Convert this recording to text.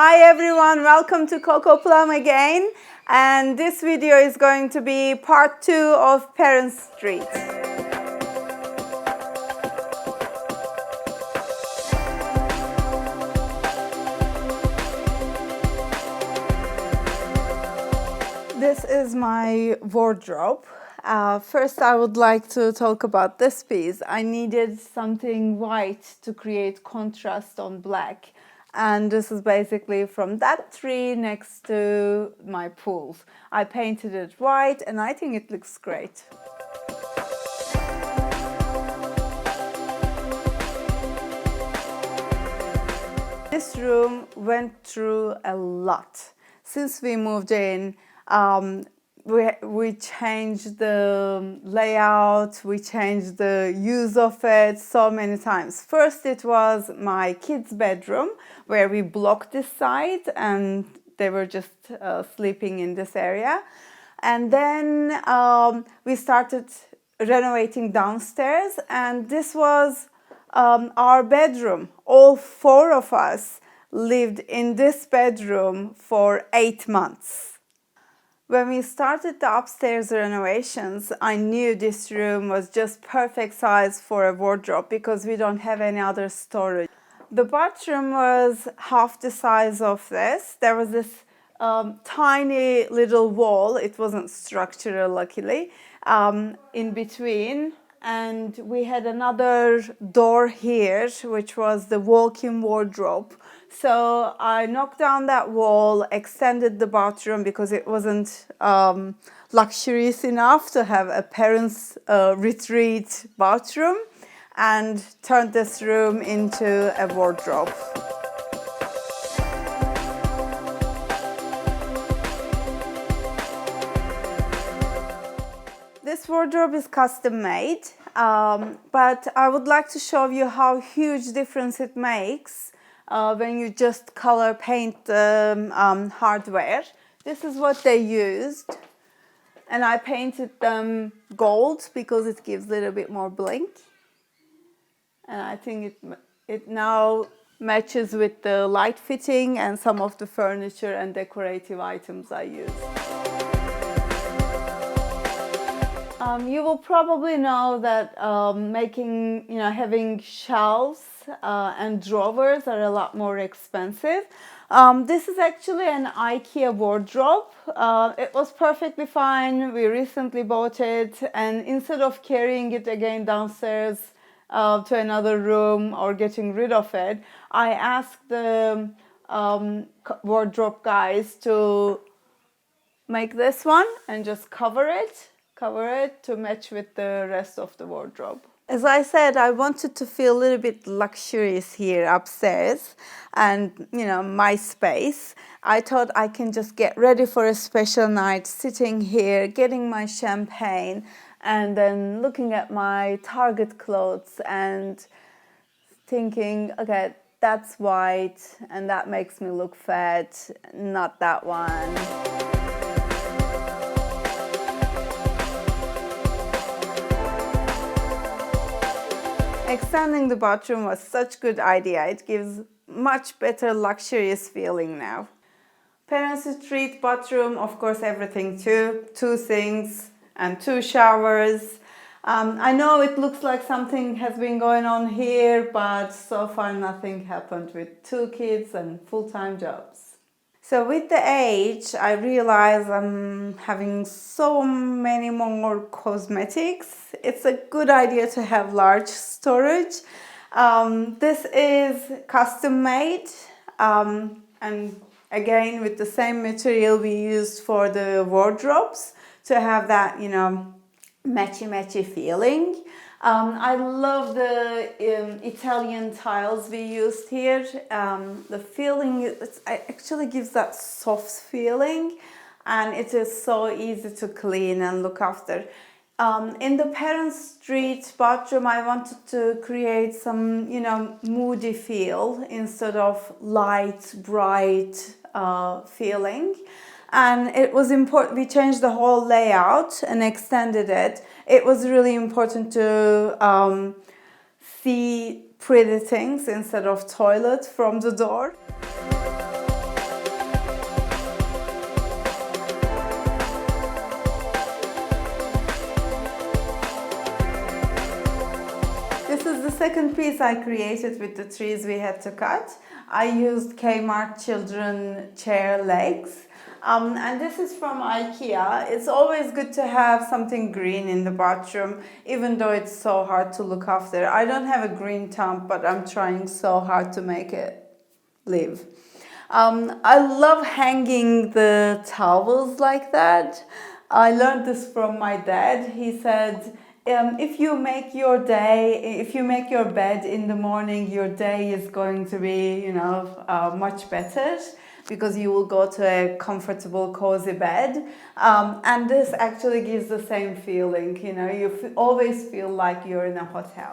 Hi everyone, welcome to Cocoplum again, and this video is going to be part 2 of Parents Street. This is my wardrobe. First I would like to talk about this piece. I needed something white to create contrast on black. And this is basically from that tree next to my pools. I painted it white and I think it looks great. This room went through a lot. Since we moved in, we changed the layout, we changed the use of it so many times. First it was my kids' bedroom where we blocked this side and they were just sleeping in this area. And then we started renovating downstairs, and this was our bedroom. All 4 of us lived in this bedroom for 8 months. When we started the upstairs renovations, I knew this room was just perfect size for a wardrobe because we don't have any other storage. The bathroom was half the size of this. There was this tiny little wall. It wasn't structural, luckily, in between. And we had another door here, which was the walk-in wardrobe. So I knocked down that wall, extended the bathroom because it wasn't luxurious enough to have a parents' retreat bathroom, and turned this room into a wardrobe. This wardrobe is custom made, but I would like to show you how huge difference it makes when you just color paint the hardware. This is what they used, and I painted them gold because it gives a little bit more blink, and I think it now matches with the light fitting and some of the furniture and decorative items I use. You will probably know that having shelves and drawers are a lot more expensive. This is actually an IKEA wardrobe. It was perfectly fine. We recently bought it, and instead of carrying it again downstairs to another room or getting rid of it, I asked the wardrobe guys to make this one and just cover it to match with the rest of the wardrobe. As I said, I wanted to feel a little bit luxurious here upstairs and, my space. I thought I can just get ready for a special night, sitting here, getting my champagne, and then looking at my Target clothes and thinking, okay, that's white and that makes me look fat, not that one. Extending the bathroom was such a good idea. It gives much better luxurious feeling now. Parents' retreat bathroom, of course, everything too. 2 sinks and 2 showers. I know it looks like something has been going on here, but so far nothing happened with 2 kids and full-time jobs. So with the age, I realize I'm having so many more cosmetics. It's a good idea to have large storage. This is custom made, and again with the same material we used for the wardrobes to have that, matchy feeling. I love the Italian tiles we used here. The feeling, it actually gives that soft feeling, and it is so easy to clean and look after. In the Parents Street bathroom, I wanted to create some, moody feel instead of light, bright feeling. And it was important, we changed the whole layout and extended it. It was really important to see pretty things instead of toilet from the door. this is the second piece I created with the trees we had to cut. I used Kmart children chair legs. And this is from IKEA. It's always good to have something green in the bathroom, even though it's so hard to look after. I don't have a green thumb, but I'm trying so hard to make it live. I love hanging the towels like that. I learned this from my dad. He said, if you make your bed in the morning, your day is going to be, much better because you will go to a comfortable, cozy bed. And this actually gives the same feeling, you always feel like you're in a hotel.